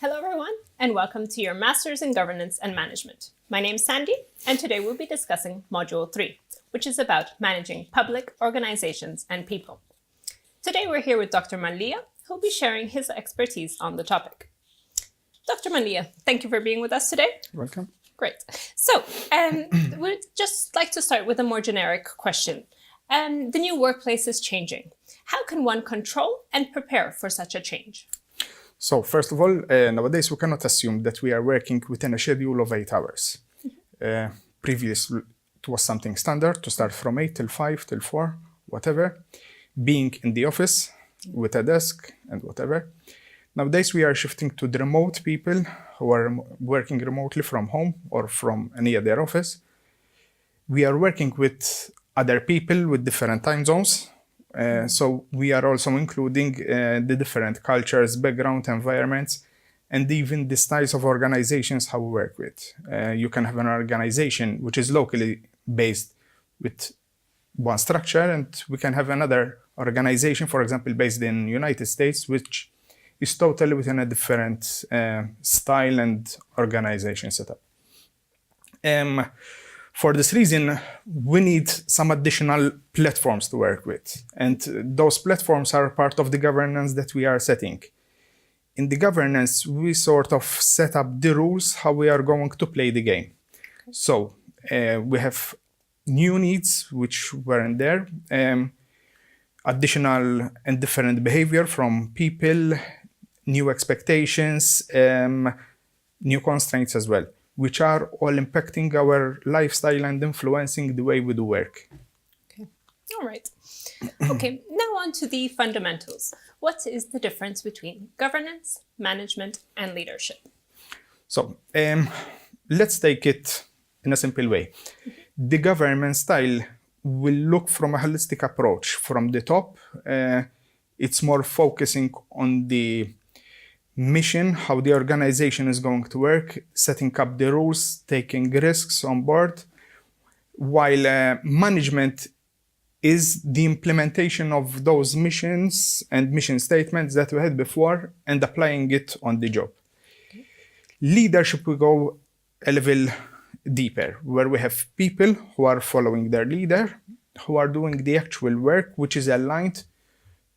Hello everyone, and welcome to your Masters in Governance and Management. My name is Sandy, and today we'll be discussing Module 3, which is about managing public organizations and people. Today we're here with Dr. Malia, who'll be sharing his expertise on the topic. Dr. Malia, thank you for being with us today. Welcome. Great. So, we'd just like to start with a more generic question. The new workplace is changing. How can one control and prepare for such a change? So first of all, nowadays we cannot assume that we are working within a schedule of 8 hours. Previously, it was something standard to start from 8 till 5 till 4, whatever, being in the office with a desk and whatever. Nowadays we are shifting to the remote people who are working remotely from home or from any other office. We are working with other people with different time zones. So we are also including the different cultures, background, environments, and even the styles of organizations how we work with. You can have an organization which is locally based with one structure, and we can have another organization, for example, based in the United States, which is totally within a different style and organization setup. For this reason, we need some additional platforms to work with. And those platforms are part of the governance that we are setting. In the governance, we sort of set up the rules how we are going to play the game. So we have new needs, which weren't there, additional and different behavior from people, new expectations, new constraints as well, which are all impacting our lifestyle and influencing the way we do work. Okay, all right. Okay, now on to the fundamentals. What is the difference between governance, management, and leadership? So let's take it in a simple way. The governance style will look from a holistic approach. From the top, it's more focusing on the mission, how the organization is going to work, setting up the rules, taking risks on board, while management is the implementation of those missions and mission statements that we had before and applying it on the job. Okay. Leadership will go a level deeper, where we have people who are following their leader, who are doing the actual work, which is aligned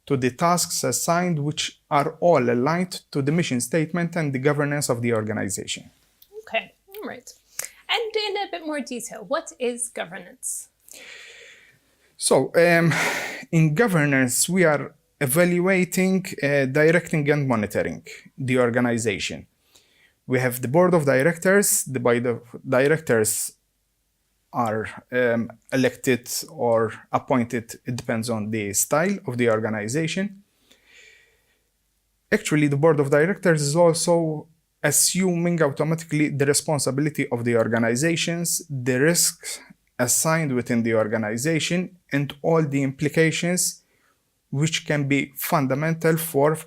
to the tasks assigned, which are all aligned to the mission statement and the governance of the organization. Okay, all right. And in a bit more detail, what is governance? So, in governance, we are evaluating, directing, and monitoring the organization. We have the board of directors. The board of directors are elected or appointed, it depends on the style of the organization. Actually, the board of directors is also assuming automatically the responsibility of the organizations, the risks assigned within the organization, and all the implications which can be fundamental for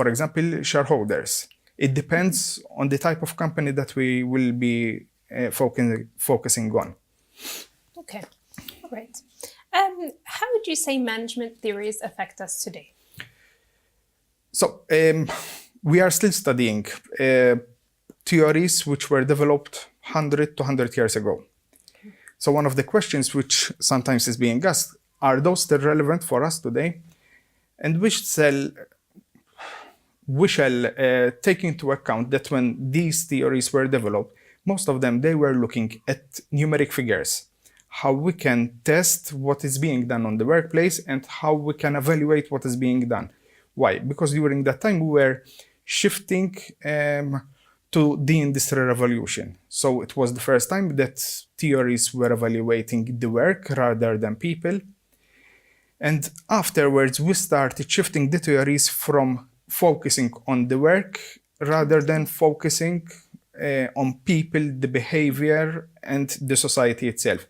example, shareholders. It depends on the type of company that we will be focusing on. Okay, all right. How would you say management theories affect us today? So we are still studying theories which were developed 100 to 100 years ago. Okay. So one of the questions which sometimes is being asked, are those still relevant for us today? And we shall take into account that when these theories were developed, most of them, they were looking at numeric figures, how we can test what is being done on the workplace and how we can evaluate what is being done. Why? Because during that time, we were shifting to the Industrial Revolution. So it was the first time that theories were evaluating the work rather than people. And afterwards, we started shifting the theories from focusing on the work rather than focusing on people, the behavior, and the society itself.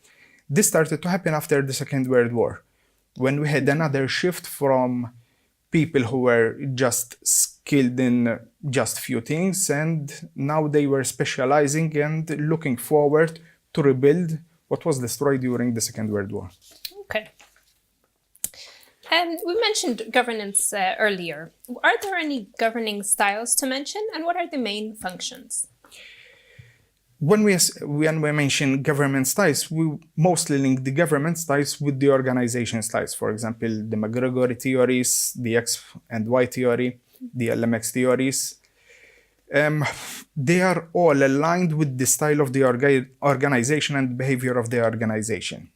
This started to happen after the Second World War, when we had another shift from people who were just skilled in just few things, and now they were specializing and looking forward to rebuild what was destroyed during the Second World War. Okay. We mentioned governance earlier. Are there any governing styles to mention, and what are the main functions? When we mention government styles, we mostly link the government styles with the organization styles. For example, the McGregor theories, the X and Y theory, the LMX theories. They are all aligned with the style of the organization and behavior of the organization.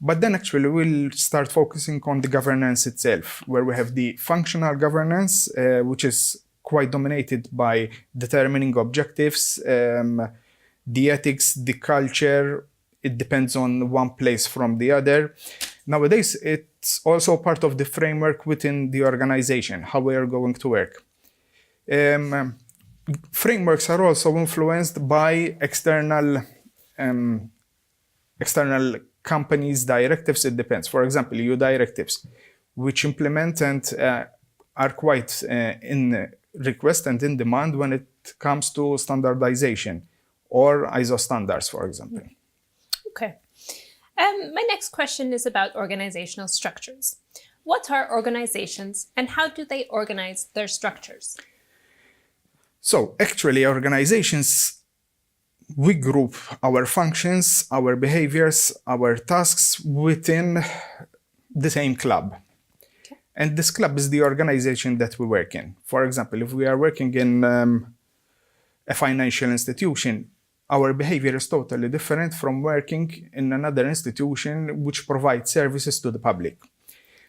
But then actually we'll start focusing on the governance itself, where we have the functional governance, which is quite dominated by determining objectives, the ethics, the culture. It depends on one place from the other. Nowadays, it's also part of the framework within the organization, how we are going to work. Frameworks are also influenced by external companies' directives. It depends. For example, EU directives, which implement and are quite in request and in demand when it comes to standardization or ISO standards, for example. Okay. My next question is about organizational structures. What are organizations and how do they organize their structures? So actually, organizations, we group our functions, our behaviors, our tasks within the same club. Okay. And this club is the organization that we work in. For example, if we are working in a financial institution, our behavior is totally different from working in another institution which provides services to the public.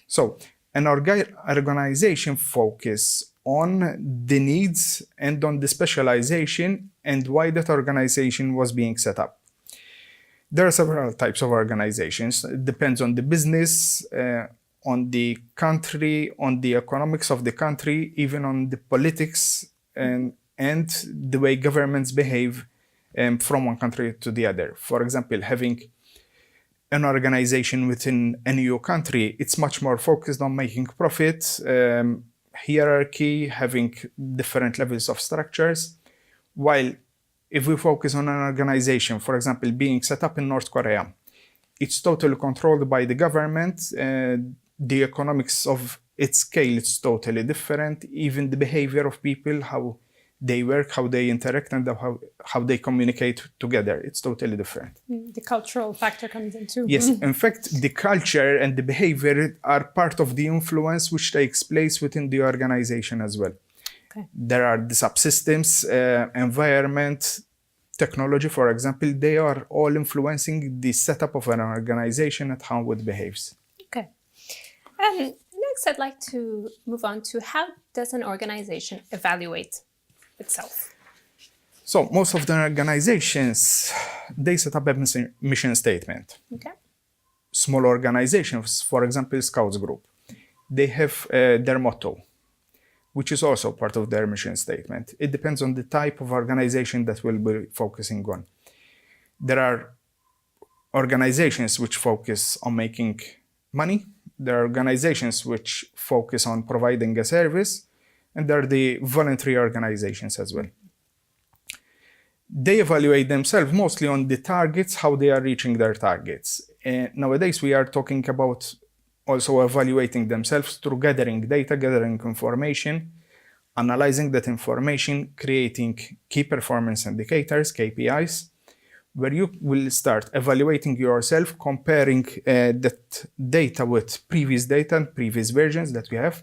So an organization focuses on the needs and on the specialization and why that organization was being set up. There are several types of organizations. It depends on the business, on the country, on the economics of the country, even on the politics and the way governments behave from one country to the other. For example, having an organization within an EU country, it's much more focused on making profit, hierarchy, having different levels of structures. While if we focus on an organization, for example, being set up in North Korea, it's totally controlled by the government. The economics of its scale is totally different. Even the behavior of people, how they work, how they interact, and how they communicate together. It's totally different. The cultural factor comes in too. Yes, in fact, the culture and the behavior are part of the influence which takes place within the organization as well. Okay. There are the subsystems, environment, technology, for example. They are all influencing the setup of an organization and how it behaves. Okay. Next, I'd like to move on to how does an organization evaluate itself? So most of the organizations, they set up a mission statement. Okay. Small organizations, for example, Scouts Group, they have their motto, which is also part of their mission statement. It depends on the type of organization that we'll be focusing on. There are organizations which focus on making money. There are organizations which focus on providing a service. And there are the voluntary organizations as well. They evaluate themselves mostly on the targets, how they are reaching their targets. Nowadays, we are talking about also evaluating themselves through gathering data, gathering information, analyzing that information, creating key performance indicators, KPIs, where you will start evaluating yourself, comparing that data with previous data and previous versions that we have,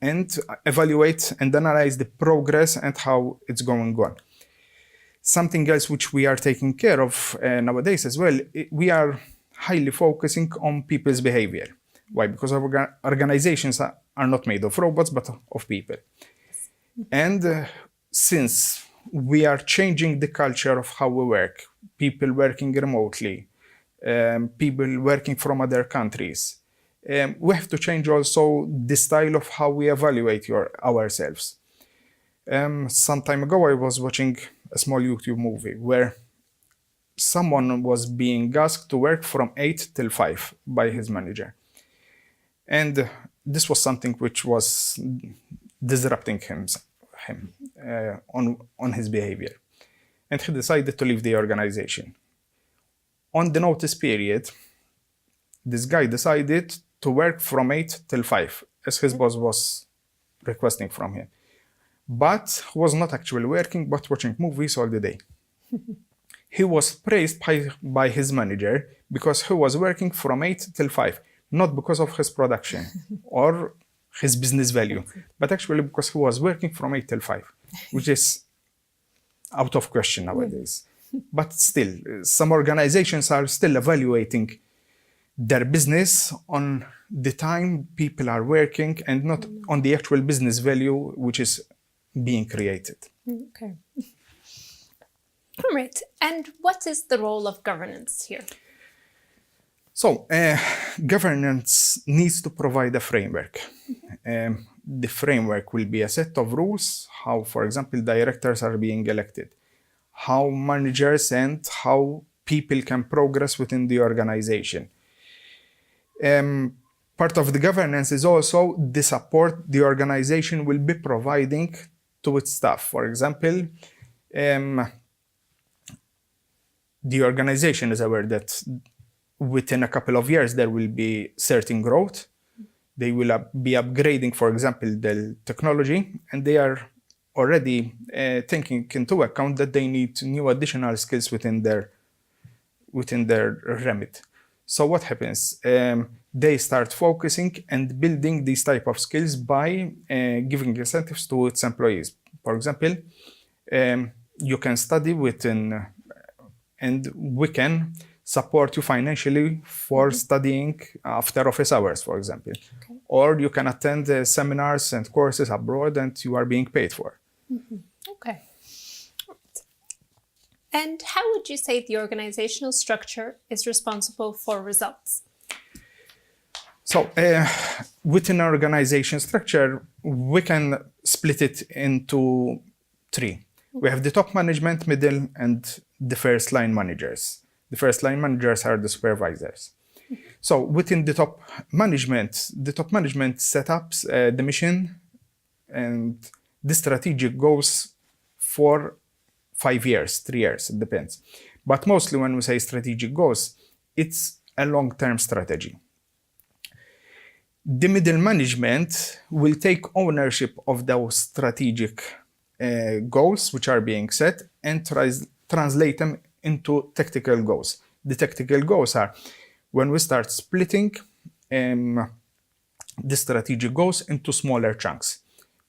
and evaluate and analyze the progress and how it's going on. Something else which we are taking care of nowadays as well, we are highly focusing on people's behavior. Why? Because our organizations are not made of robots, but of people. And since we are changing the culture of how we work, people working remotely, people working from other countries, we have to change also the style of how we evaluate ourselves. Some time ago, I was watching a small YouTube movie where someone was being asked to work from 8 till 5 by his manager. And this was something which was disrupting him on his behavior. And he decided to leave the organization. On the notice period, this guy decided to work from 8 till 5, as his boss was requesting from him. But he was not actually working, but watching movies all the day. He was praised by his manager because he was working from 8 till 5, not because of his production or his business value, but actually because he was working from 8 till 5, which is out of question nowadays. But still, some organizations are still evaluating their business on the time people are working and not on the actual business value which is being created. Okay. All right. And what is the role of governance here? So, governance needs to provide a framework. The framework will be a set of rules, how, for example, directors are being elected, how managers and how people can progress within the organization. Part of the governance is also the support the organization will be providing to its staff. For example, the organization is aware that within a couple of years there will be certain growth. They will be upgrading, for example, the technology, and they are already taking into account that they need new additional skills within their remit. So what happens? They start focusing and building these type of skills by giving incentives to its employees. For example, you can study within, and we can support you financially for studying after office hours, for example. Okay. Or you can attend seminars and courses abroad and you are being paid for. Okay. And how would you say the organizational structure is responsible for results? So within our organization structure, we can split it into 3. We have the top management, middle, and the first line managers. The first line managers are the supervisors. So within the top management set up the mission and the strategic goals for 5 years, 3 years, it depends. But mostly when we say strategic goals, it's a long-term strategy. The middle management will take ownership of those strategic goals which are being set and translate them into tactical goals. The tactical goals are when we start splitting the strategic goals into smaller chunks.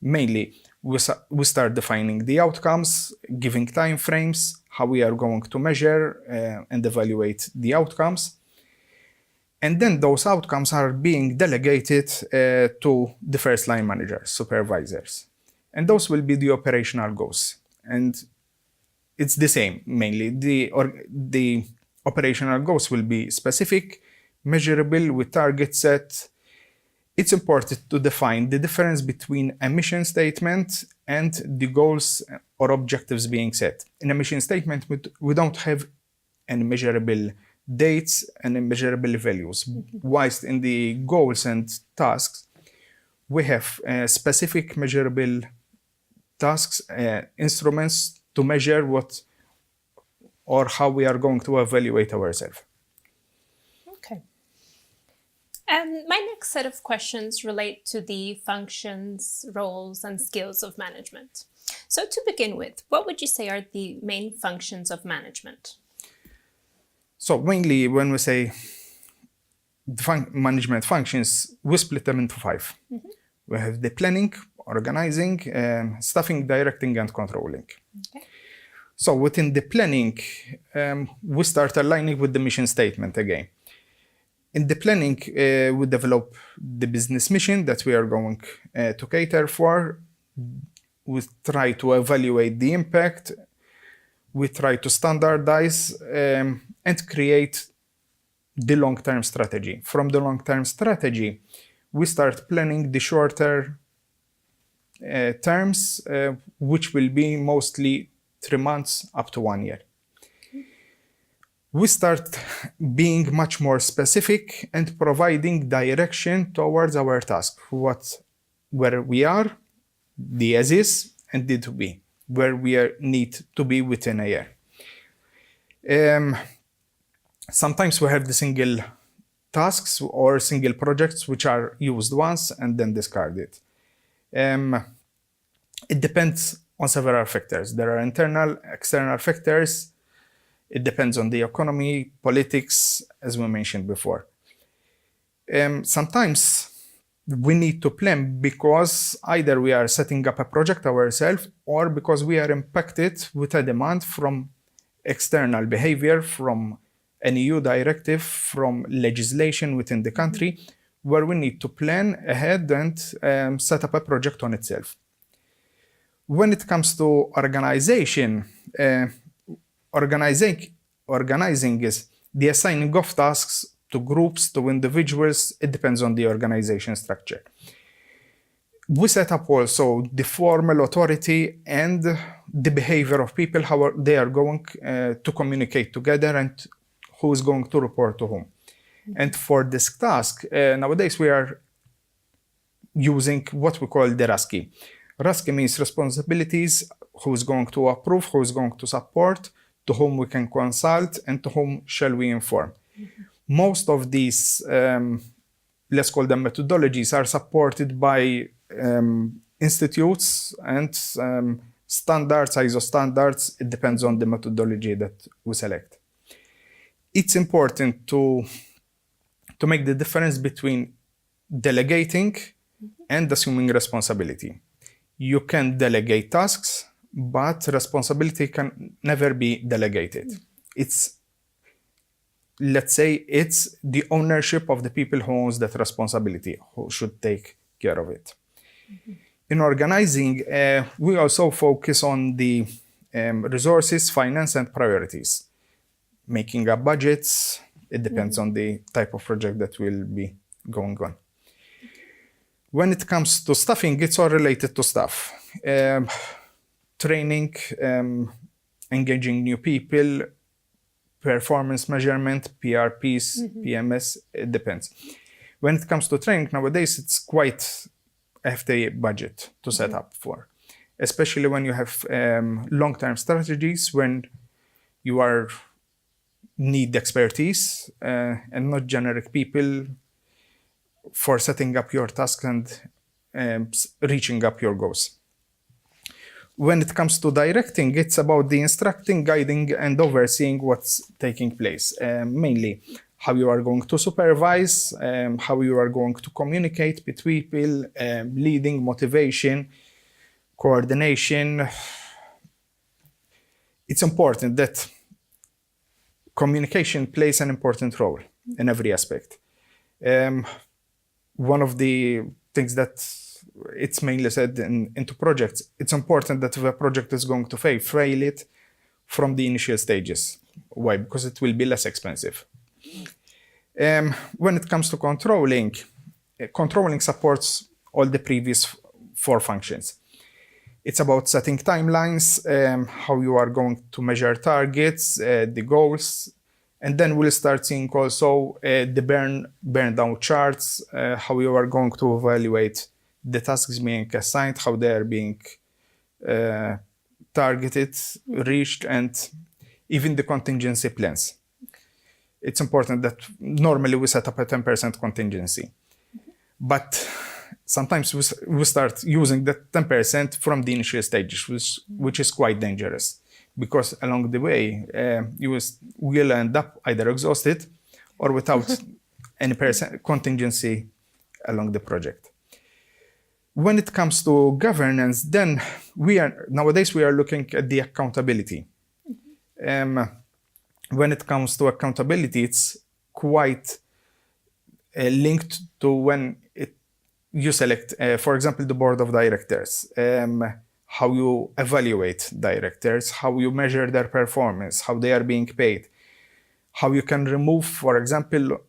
Mainly, we start defining the outcomes, giving time frames, how we are going to measure and evaluate the outcomes. And then those outcomes are being delegated to the first line managers, supervisors. And those will be the operational goals. And it's the same, mainly. The operational goals will be specific, measurable, with target set. It's important to define the difference between a mission statement and the goals or objectives being set. In a mission statement, we don't have any measurable dates and measurable values. Whilst in the goals and tasks, we have specific measurable tasks, instruments to measure what or how we are going to evaluate ourselves. Okay. My next set of questions relate to the functions, roles, and skills of management. So to begin with, what would you say are the main functions of management? So mainly when we say the management functions, we split them into 5. We have the planning, organizing, staffing, directing, and controlling. Okay. So within the planning, we start aligning with the mission statement again. In the planning, we develop the business mission that we are going to cater for. We try to evaluate the impact. We try to standardize and create the long-term strategy. From the long-term strategy, we start planning the shorter terms, which will be mostly 3 months up to 1 year. We start being much more specific and providing direction towards our task, where we are, the as is, and the to be, where we need to be within a year. Sometimes we have the single tasks or single projects which are used once and then discarded. It depends on several factors. There are internal, external factors. It depends on the economy, politics, as we mentioned before. Sometimes we need to plan because either we are setting up a project ourselves or because we are impacted with a demand from external behavior, from an EU directive, from legislation within the country, where we need to plan ahead and set up a project on itself. When it comes to organization, organizing is the assigning of tasks to groups, to individuals. It depends on the organization structure. We set up also the formal authority and the behavior of people, how they are going to communicate together and who is going to report to whom. And for this task, nowadays we are using what we call the RASCI. RASCI means responsibilities, who is going to approve, who is going to support, to whom we can consult, and to whom shall we inform. Most of these, let's call them methodologies, are supported by institutes and standards, ISO standards. It depends on the methodology that we select. It's important to make the difference between delegating and assuming responsibility. You can delegate tasks, but responsibility can never be delegated. Let's say it's the ownership of the people who owns that responsibility, who should take care of it. In organizing, we also focus on the resources, finance, and priorities. Making up budgets, it depends on the type of project that will be going on. When it comes to staffing, it's all related to staff. Training, engaging new people, performance measurement, PRPs, PMS, it depends. When it comes to training nowadays, it's quite a hefty budget to set up for, especially when you have long-term strategies, when you need expertise and not generic people for setting up your tasks and reaching up your goals. When it comes to directing, it's about the instructing, guiding, and overseeing what's taking place. Mainly how you are going to supervise, how you are going to communicate between people, leading, motivation, coordination. It's important that communication plays an important role in every aspect. One of the things that it's mainly said into projects, it's important that if a project is going to fail it from the initial stages. Why? Because it will be less expensive. When it comes to controlling supports all the previous four functions. It's about setting timelines, how you are going to measure targets, the goals, and then we'll start seeing also the burn down charts, how you are going to evaluate the tasks being assigned, how they are being targeted, reached, and even the contingency plans. It's important that normally we set up a 10% contingency, but sometimes we start using that 10% from the initial stages, which is quite dangerous, because along the way you will end up either exhausted or without any contingency along the project. When it comes to governance, then nowadays we are looking at the accountability. When it comes to accountability, it's quite linked to when you select, for example, the board of directors, how you evaluate directors, how you measure their performance, how they are being paid, how you can remove, for example,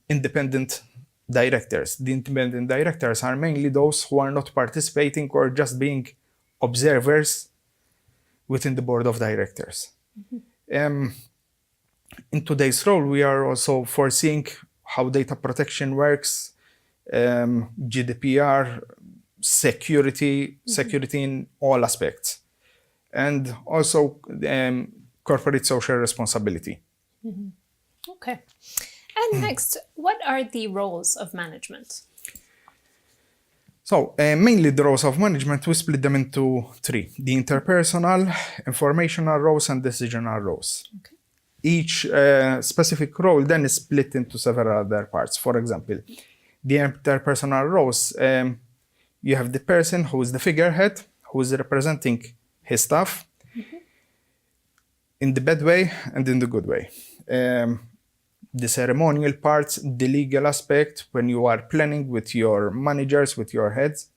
independent directors. The independent directors are mainly those who are not participating or just being observers within the board of directors. In today's role, we are also foreseeing how data protection works, GDPR, security in all aspects, and also corporate social responsibility. Okay. And next, what are the roles of management? So, mainly the roles of management, we split them into three: the interpersonal, informational roles, and decisional roles. Okay. Each specific role then is split into several other parts. For example, the interpersonal roles, you have the person who is the figurehead, who is representing his staff in the bad way and in the good way. The ceremonial parts, the legal aspect, when you are planning with your managers, with your heads.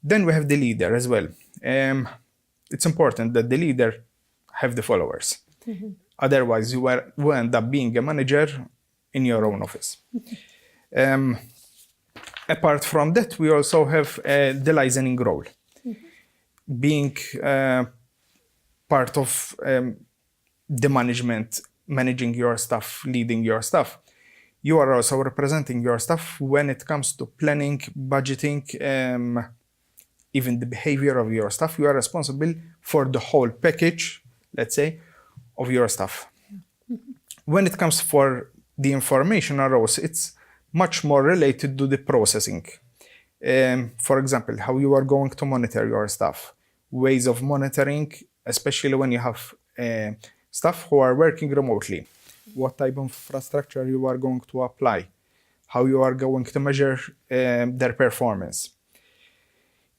Then we have the leader as well. It's important that the leader have the followers. Otherwise, you will end up being a manager in your own office. Apart from that, we also have the licensing role. Being part of the management, managing your staff, leading your staff. You are also representing your staff when it comes to planning, budgeting, even the behavior of your staff. You are responsible for the whole package, let's say, of your staff. When it comes for the informational roles, it's much more related to the processing. For example, how you are going to monitor your staff, ways of monitoring, especially when you have staff who are working remotely, what type of infrastructure you are going to apply, how you are going to measure their performance.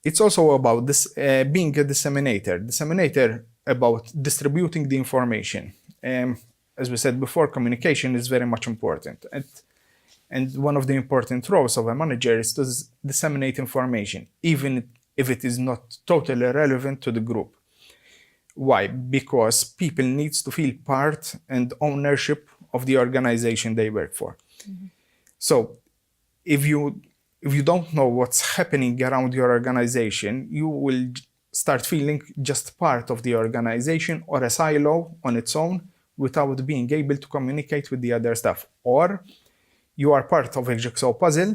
It's also about this being a disseminator about distributing the information. As we said before, communication is very much important. And one of the important roles of a manager is to disseminate information, even if it is not totally relevant to the group. Why? Because people need to feel part and ownership of the organization they work for. So if you don't know what's happening around your organization, you will start feeling just part of the organization or a silo on its own without being able to communicate with the other staff. Or you are part of a jigsaw puzzle,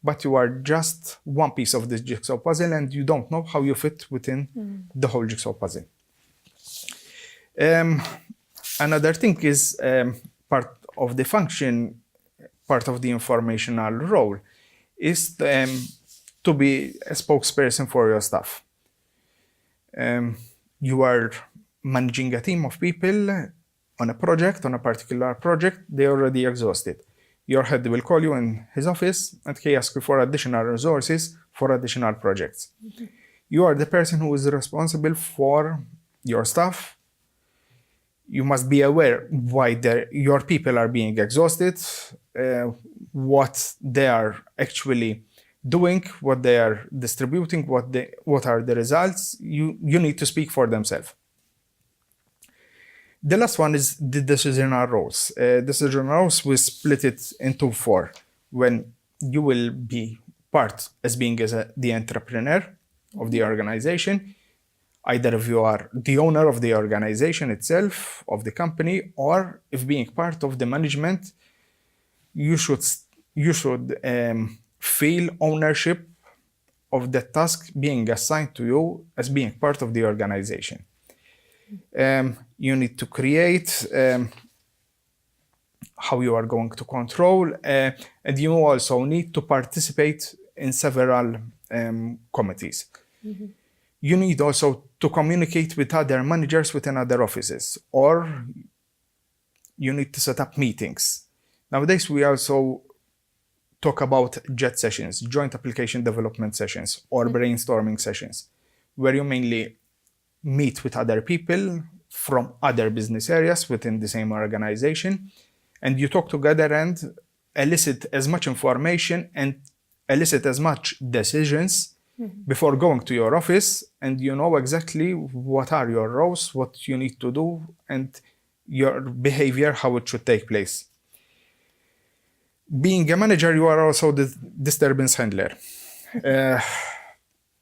but you are just one piece of this jigsaw puzzle and you don't know how you fit within the whole jigsaw puzzle. Another thing is part of the function, part of the informational role is to be a spokesperson for your staff. You are managing a team of people on a project, on a particular project, they're already exhausted. Your head will call you in his office and he asks you for additional resources for additional projects. You are the person who is responsible for your staff. You must be aware why your people are being exhausted, what they are actually doing, what they are distributing, what are the results. You need to speak for themselves. The last one is the decisional roles. Decisional roles, we split it into four. When you will be part as being the entrepreneur of the organization, either if you are the owner of the organization itself, of the company, or if being part of the management, you should feel ownership of the task being assigned to you as being part of the organization. You need to create how you are going to control, and you also need to participate in several committees. You need also to communicate with other managers within other offices, or you need to set up meetings. Nowadays, we also talk about JAT sessions, joint application development sessions, or brainstorming sessions, where you mainly meet with other people from other business areas within the same organization, and you talk together and elicit as much information and elicit as much decisions before going to your office, and you know exactly what are your roles, what you need to do, and your behavior, how it should take place. Being a manager, you are also the disturbance handler.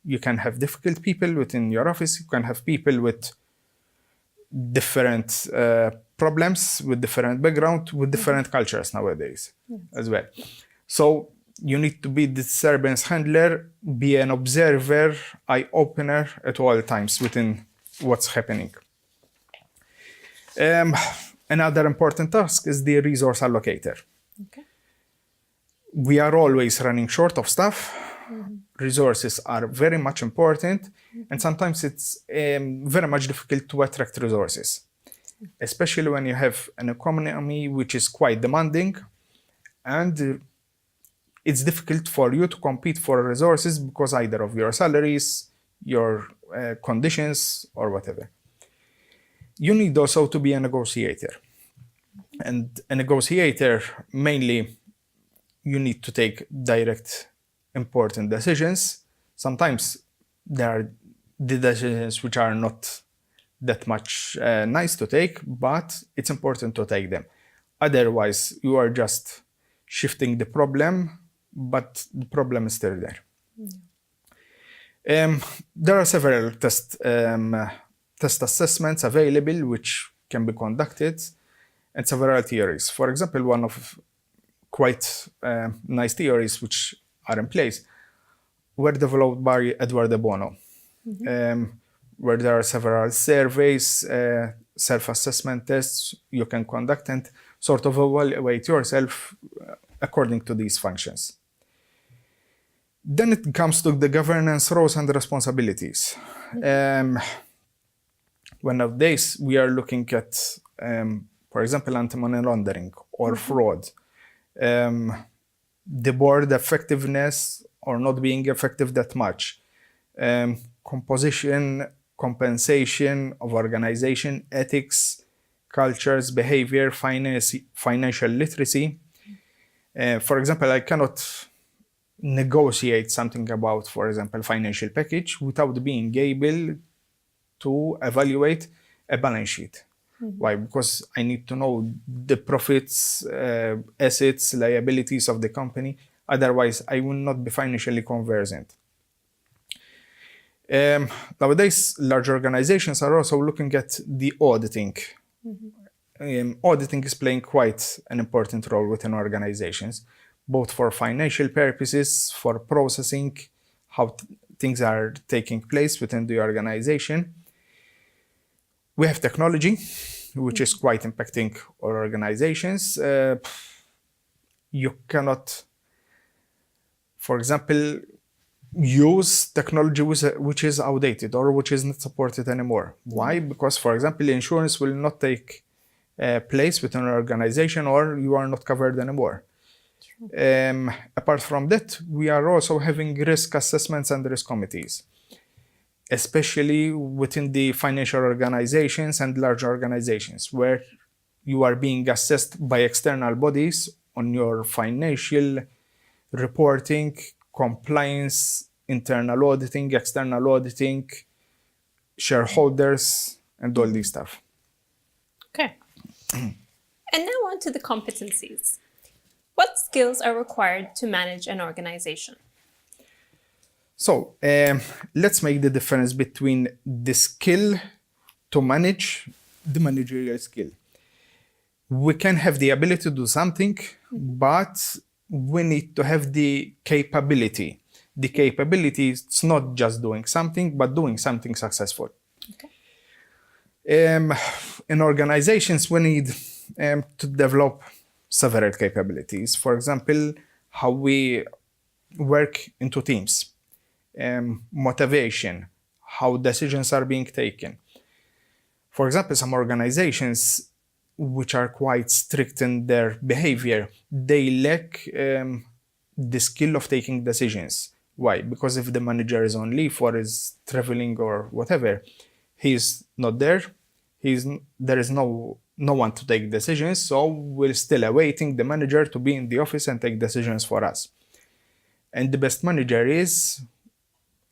You can have difficult people within your office. You can have people with different problems, with different background, with different cultures nowadays as well. So you need to be the disturbance handler, be an observer, eye-opener at all times within what's happening. Another important task is the resource allocator. Okay. We are always running short of stuff. Resources are very much important, and sometimes it's very much difficult to attract resources, especially when you have an economy which is quite demanding, and it's difficult for you to compete for resources because either of your salaries, your conditions, or whatever. You need also to be a negotiator. And a negotiator, mainly, you need to take direct, important decisions. Sometimes there are the decisions which are not that much nice to take, but it's important to take them. Otherwise, you are just shifting the problem, but the problem is still there. There are several test assessments available which can be conducted, and several theories. For example, one of quite nice theories which are in place were developed by Edward de Bono, where there are several surveys, self-assessment tests you can conduct and sort of evaluate yourself according to these functions. Then it comes to the governance roles and responsibilities. When nowadays we are looking at, for example, anti-money laundering or fraud, the board effectiveness or not being effective that much, composition, compensation of organization, ethics, cultures, behavior, financial literacy. For example, I cannot negotiate something about, for example, financial package without being able to evaluate a balance sheet. Why? Because I need to know the profits, assets, liabilities of the company. Otherwise, I will not be financially conversant. Nowadays, large organizations are also looking at the auditing. Auditing is playing quite an important role within organizations, both for financial purposes, for processing how things are taking place within the organization. We have technology, which is quite impacting our organizations. You cannot, for example, use technology which is outdated or which is not supported anymore. Why? Because, for example, insurance will not take place within an organization or you are not covered anymore. Apart from that, we are also having risk assessments and risk committees, especially within the financial organizations and large organizations, where you are being assessed by external bodies on your financial reporting, compliance, internal auditing, external auditing, shareholders, and all these stuff. Okay. And now on to the competencies. What skills are required to manage an organization? So let's make the difference between the skill to manage, the managerial skill. We can have the ability to do something, but we need to have the capability. The capability is not just doing something, but doing something successful. Okay. In organizations, we need to develop several capabilities. For example, how we work into teams. Motivation, how decisions are being taken. For example, some organizations which are quite strict in their behavior, they lack the skill of taking decisions. Why? Because if the manager is on leave or is traveling or whatever, he's not there. There is no one to take decisions, so we're still awaiting the manager to be in the office and take decisions for us. And the best manager is,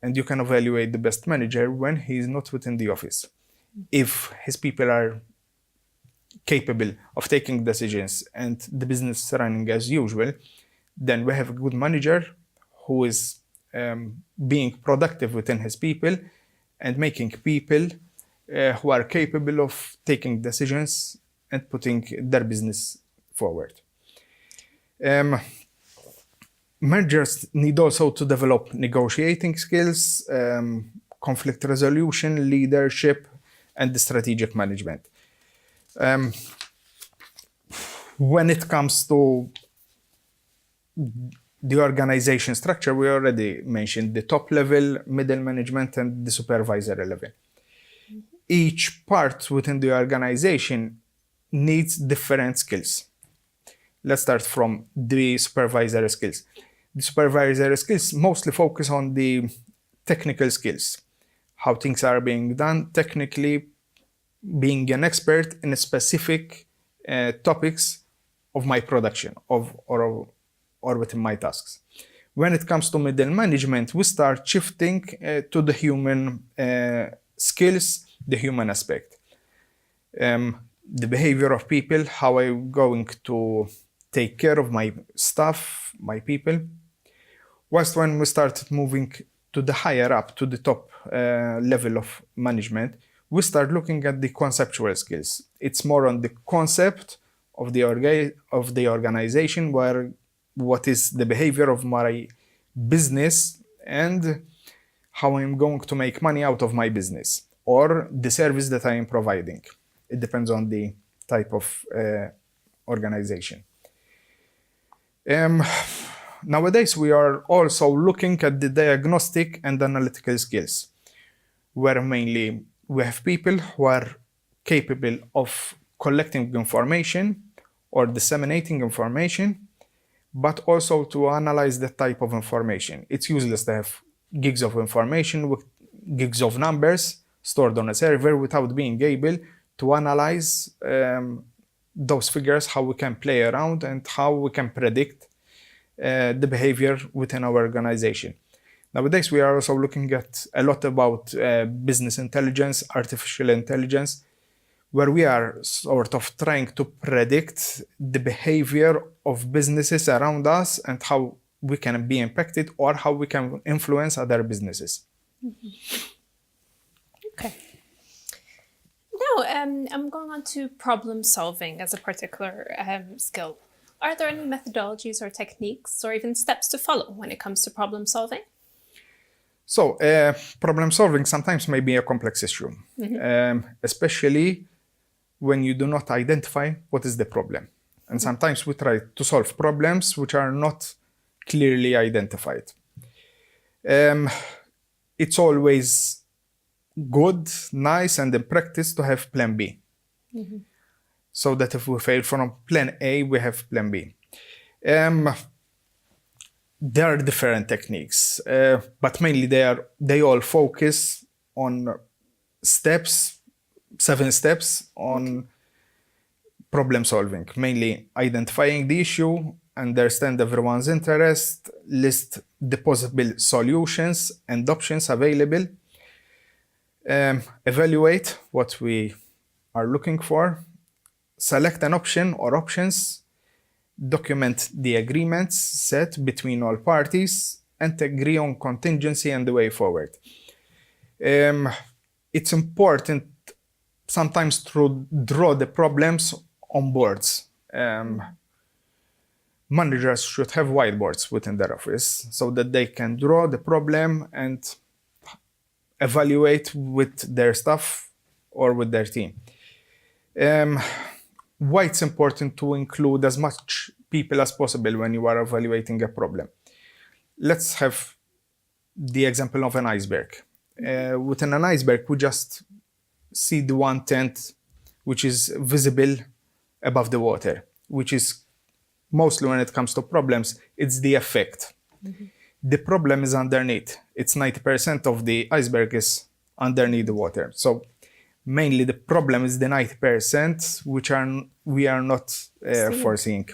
and you can evaluate the best manager when he is not within the office. If his people are capable of taking decisions and the business is running as usual, then we have a good manager who is being productive within his people and making people who are capable of taking decisions and putting their business forward. Managers need also to develop negotiating skills, conflict resolution, leadership, and strategic management. When it comes to the organization structure, we already mentioned the top level, middle management, and the supervisory level. Each part within the organization needs different skills. Let's start from the supervisory skills. The supervisory skills mostly focus on the technical skills, how things are being done technically, being an expert in a specific topics of my production or within my tasks. When it comes to middle management, we start shifting to the human skills, the human aspect. The behavior of people, how I'm going to take care of my staff, my people. Whilst when we started moving to the higher up, to the top level of management, we start looking at the conceptual skills. It's more on the concept of the organization, where what is the behavior of my business and how I'm going to make money out of my business or the service that I am providing. It depends on the type of organization. Nowadays, we are also looking at the diagnostic and analytical skills, where mainly we have people who are capable of collecting information or disseminating information, but also to analyze the type of information. It's useless to have gigs of information with gigs of numbers stored on a server without being able to analyze those figures, how we can play around and how we can predict the behavior within our organization. Nowadays, we are also looking at a lot about business intelligence, artificial intelligence, where we are sort of trying to predict the behavior of businesses around us and how we can be impacted or how we can influence other businesses. Okay. Now, I'm going on to problem solving as a particular skill. Are there any methodologies or techniques or even steps to follow when it comes to problem solving? So, problem solving sometimes may be a complex issue, especially when you do not identify what is the problem. And sometimes we try to solve problems which are not clearly identified. It's always good, nice, and in practice to have plan B. So that if we fail from plan A, we have plan B. There are different techniques, but mainly they all focus on steps, 7 steps on problem solving, mainly identifying the issue, understand everyone's interest, list the possible solutions and options available, evaluate what we are looking for, select an option or options, document the agreements set between all parties, and agree on contingency and the way forward. It's important sometimes to draw the problems on boards. Managers should have whiteboards within their office so that they can draw the problem and evaluate with their staff or with their team. Why it's important to include as much people as possible when you are evaluating a problem. Let's have the example of an iceberg. Within an iceberg, we just see the 1/10 which is visible above the water, which is mostly when it comes to problems, it's the effect. The problem is underneath. It's 90% of the iceberg is underneath the water. So mainly the problem is the 90% which we are not foreseeing.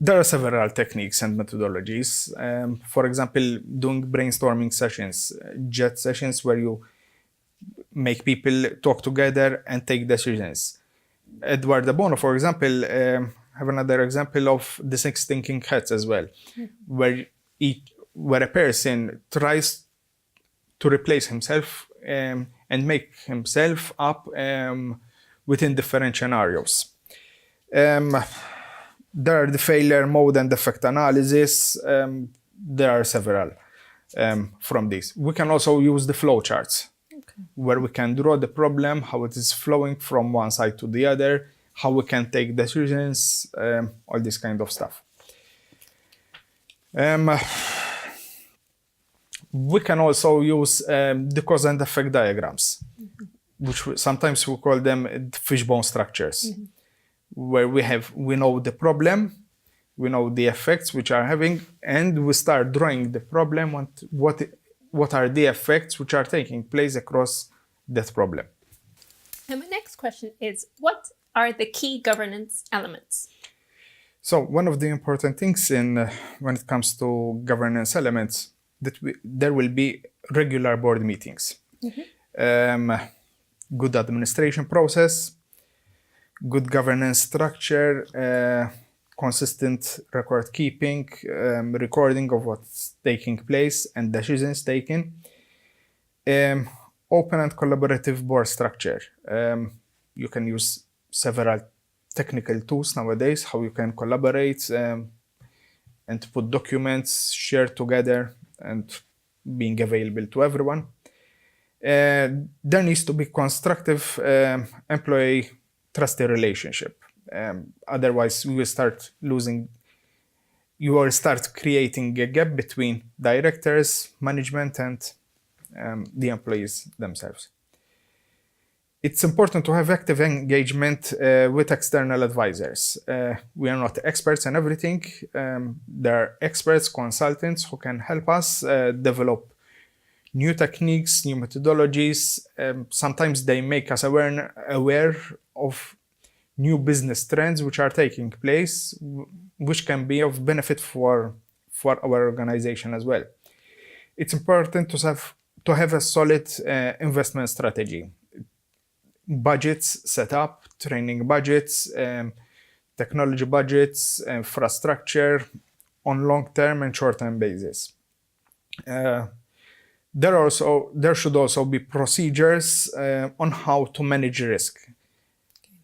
There are several techniques and methodologies. For example, doing brainstorming sessions, JET sessions where you make people talk together and take decisions. Edward de Bono, for example, have another example of the 6 thinking hats as well, where a person tries to replace himself and make himself up within different scenarios. There are the failure mode and effect analysis. There are several from these. We can also use the flow charts, where we can draw the problem, how it is flowing from one side to the other, how we can take decisions, all this kind of stuff. We can also use the cause and effect diagrams, which sometimes we call them fishbone structures, where we know the problem, we know the effects which are having, and we start drawing the problem and what are the effects which are taking place across that problem. And my next question is, what are the key governance elements? So one of the important things when it comes to governance elements, there will be regular board meetings, good administration process, good governance structure, consistent record keeping, recording of what's taking place and decisions taken, open and collaborative board structure. You can use several technical tools nowadays, how you can collaborate and put documents shared together and being available to everyone. There needs to be constructive employee trusty relationship. Otherwise, you will start creating a gap between directors, management, and the employees themselves. It's important to have active engagement with external advisors. We are not experts in everything. There are experts, consultants who can help us develop new techniques, new methodologies. Sometimes they make us aware of new business trends which are taking place, which can be of benefit for our organization as well. It's important to have a solid investment strategy. Budgets set up, training budgets, technology budgets, infrastructure on long-term and short-term basis. There should also be procedures on how to manage risk.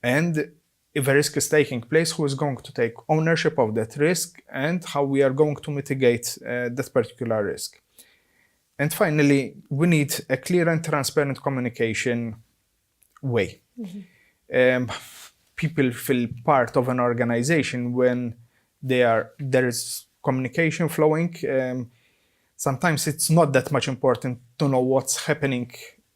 And if a risk is taking place, who is going to take ownership of that risk and how we are going to mitigate that particular risk. And finally, we need a clear and transparent communication way. People feel part of an organization when there is communication flowing. Sometimes it's not that much important to know what's happening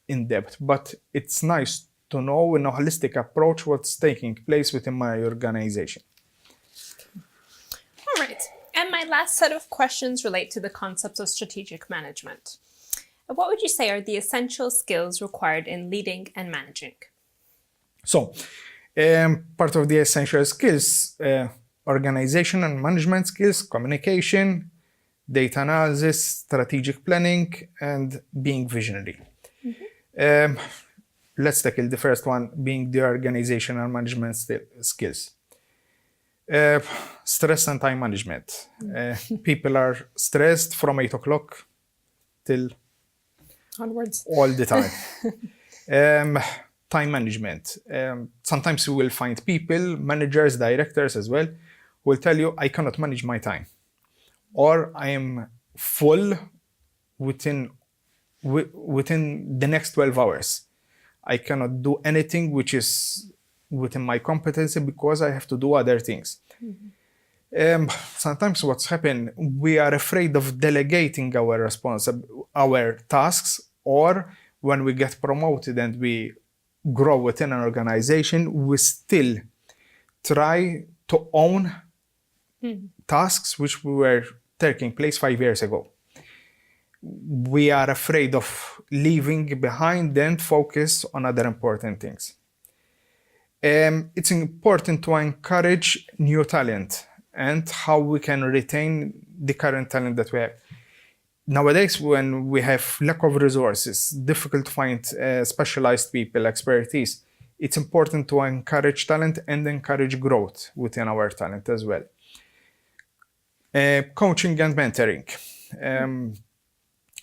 in depth, but it's nice to know in a holistic approach what's taking place within my organization. All right. And my last set of questions relate to the concepts of strategic management. What would you say are the essential skills required in leading and managing? So, part of the essential skills, organization and management skills, communication, data analysis, strategic planning, and being visionary. Let's tackle the first one, being the organizational management skills. Stress and time management. People are stressed from 8 o'clock till onwards all the time. Time management. Sometimes you will find people, managers, directors as well, who will tell you, I cannot manage my time. Or I am full within the next 12 hours. I cannot do anything which is within my competency because I have to do other things. Sometimes what's happened, we are afraid of delegating our tasks, or when we get promoted and we grow within an organization, we still try to own tasks which were taking place 5 years ago. We are afraid of leaving behind and focus on other important things. It's important to encourage new talent and how we can retain the current talent that we have. Nowadays, when we have lack of resources, difficult to find specialized people, expertise, it's important to encourage talent and encourage growth within our talent as well. Coaching and mentoring.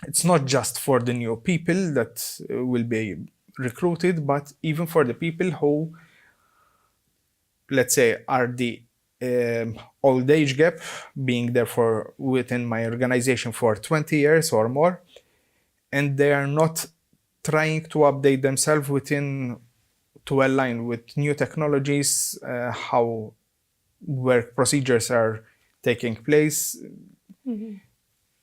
It's not just for the new people that will be recruited, but even for the people who, let's say, are the old age gap, being there within my organization for 20 years or more, and they are not trying to update themselves to align with new technologies, how work procedures are taking place,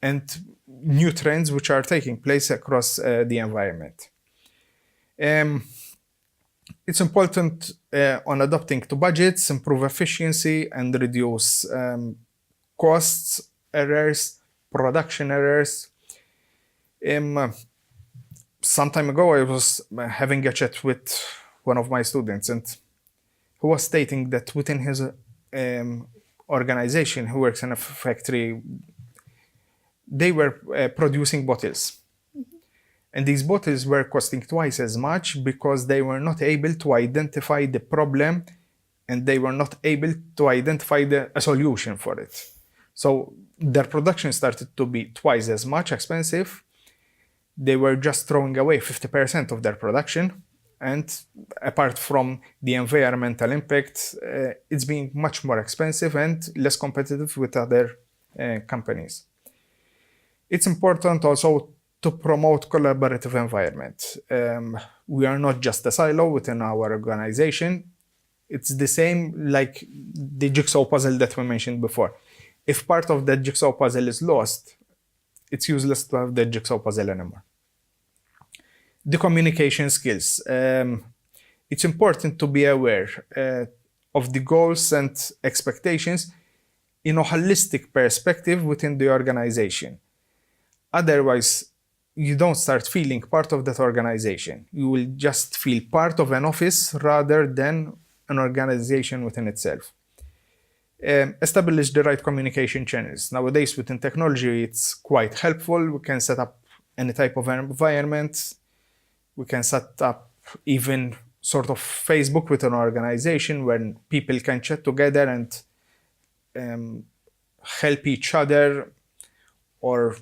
and new trends which are taking place across the environment. It's important on adapting to budgets, improve efficiency, and reduce costs, errors, production errors. Some time ago, I was having a chat with one of my students, and he was stating that within his organization, who works in a factory, they were producing bottles. And these bottles were costing twice as much because they were not able to identify the problem, and they were not able to identify a solution for it. So their production started to be twice as much expensive. They were just throwing away 50% of their production. And apart from the environmental impact, it's being much more expensive and less competitive with other companies. It's important also to promote collaborative environment. We are not just a silo within our organization. It's the same like the jigsaw puzzle that we mentioned before. If part of that jigsaw puzzle is lost, it's useless to have the jigsaw puzzle anymore. The communication skills. It's important to be aware of the goals and expectations in a holistic perspective within the organization. Otherwise, you don't start feeling part of that organization. You will just feel part of an office rather than an organization within itself. Establish the right communication channels. Nowadays, within technology, it's quite helpful. We can set up any type of environment. We can set up even sort of Facebook with an organization where people can chat together and help each other or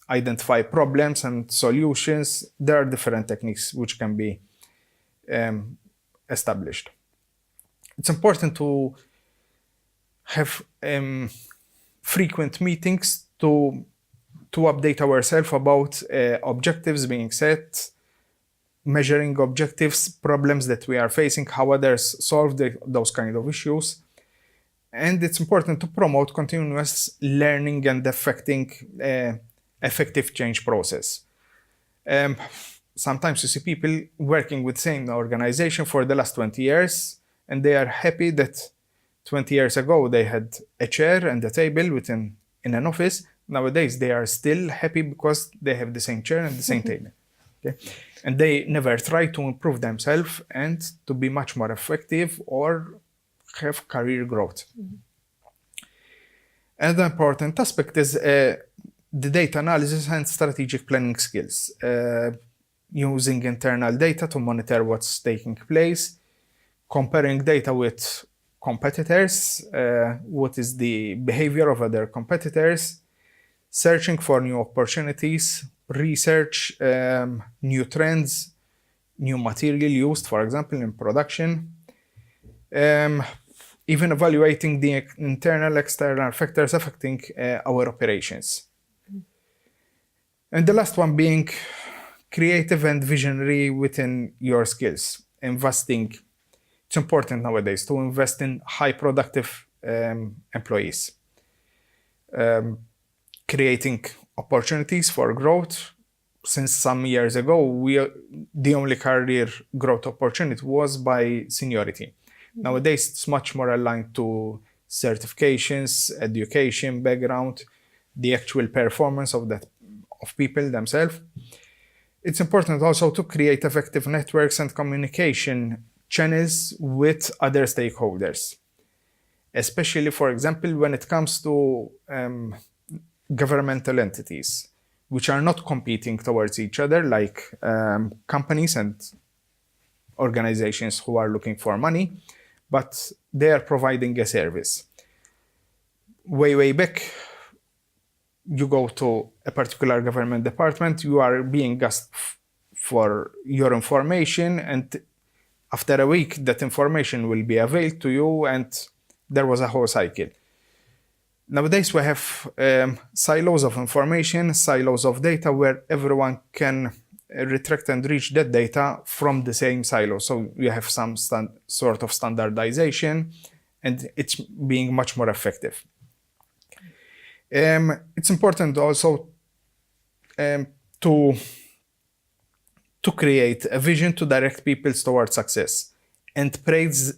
identify problems and solutions. There are different techniques which can be established. It's important to have frequent meetings to update ourselves about objectives being set, measuring objectives, problems that we are facing, how others solve those kind of issues. And it's important to promote continuous learning and effective change process. Sometimes you see people working with the same organization for the last 20 years, and they are happy that 20 years ago they had a chair and a table in an office. Nowadays they are still happy because they have the same chair and the same table. Okay? And they never try to improve themselves and to be much more effective or have career growth. Another important aspect is the data analysis and strategic planning skills. Using internal data to monitor what's taking place, comparing data with competitors, what is the behavior of other competitors, searching for new opportunities, research new trends, new material used, for example, in production, even evaluating the internal, external factors affecting our operations. And the last one being creative and visionary within your skills. Investing. It's important nowadays to invest in high productive employees. Creating opportunities for growth. Since some years ago, the only career growth opportunity was by seniority. Nowadays, it's much more aligned to certifications, education, background, the actual performance of people themselves. It's important also to create effective networks and communication channels with other stakeholders, especially, for example, when it comes to governmental entities, which are not competing towards each other, like companies and organizations who are looking for money, but they are providing a service. Way back, you go to a particular government department, you are being asked for your information, and after a week, that information will be availed to you, and there was a whole cycle. Nowadays, we have silos of information, silos of data where everyone can retract and reach that data from the same silo. So you have some sort of standardization, and it's being much more effective. It's important also to create a vision to direct people towards success and praise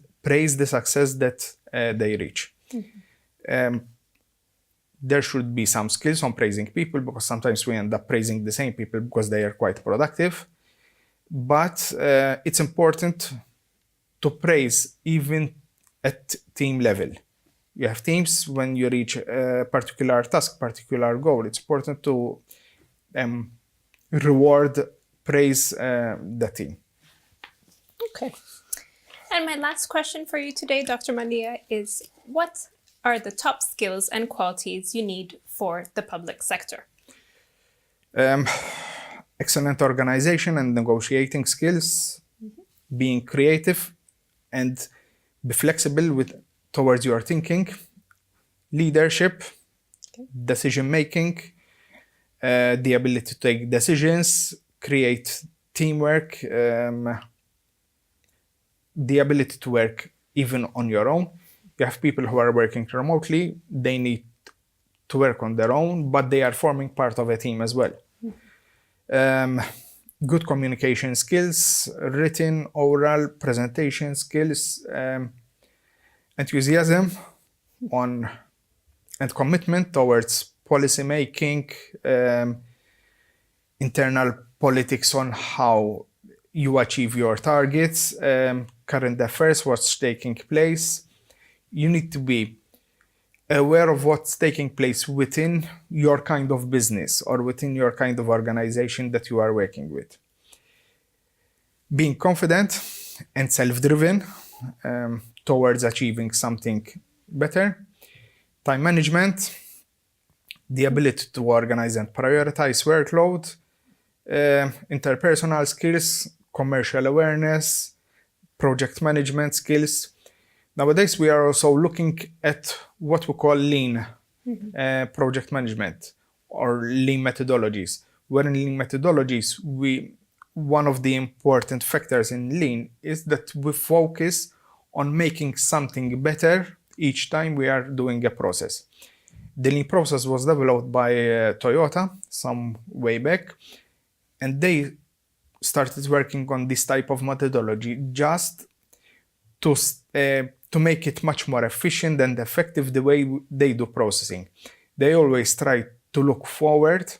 the success that they reach. There should be some skills on praising people, because sometimes we end up praising the same people because they are quite productive. But it's important to praise even at team level. You have teams, when you reach a particular task, particular goal, it's important to praise the team. Okay. And my last question for you today, Dr. Malia, is what are the top skills and qualities you need for the public sector? Excellent organization and negotiating skills, being creative and be flexible towards your thinking, leadership, decision making, the ability to take decisions, create teamwork, the ability to work even on your own. You have people who are working remotely, they need to work on their own, but they are forming part of a team as well. Good communication skills, written, oral, presentation skills, enthusiasm and commitment towards policy making, internal politics on how you achieve your targets, current affairs, what's taking place. You need to be aware of what's taking place within your kind of business or within your kind of organization that you are working with. Being confident and self-driven towards achieving something better. Time management, the ability to organize and prioritize workload, interpersonal skills, commercial awareness, project management skills. Nowadays, we are also looking at what we call lean project management or lean methodologies. Where in lean methodologies, one of the important factors in lean is that we focus on making something better each time we are doing a process. The lean process was developed by Toyota some way back, and they started working on this type of methodology just to make it much more efficient and effective the way they do processing. They always try to look forward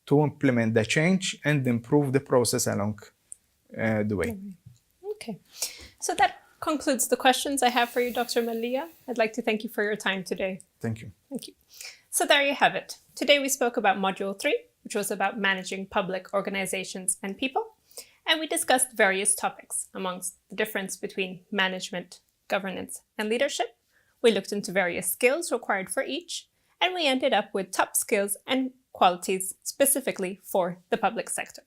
to implement the change and improve the process along the way. Okay, so that concludes the questions I have for you, Dr. Malia. I'd like to thank you for your time today. Thank you. Thank you. So there you have it. Today we spoke about Module 3, which was about managing public organizations and people. And we discussed various topics amongst the difference between management, governance, and leadership. We looked into various skills required for each, and we ended up with top skills and qualities specifically for the public sector.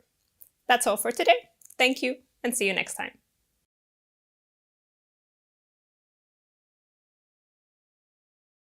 That's all for today. Thank you, and see you next time.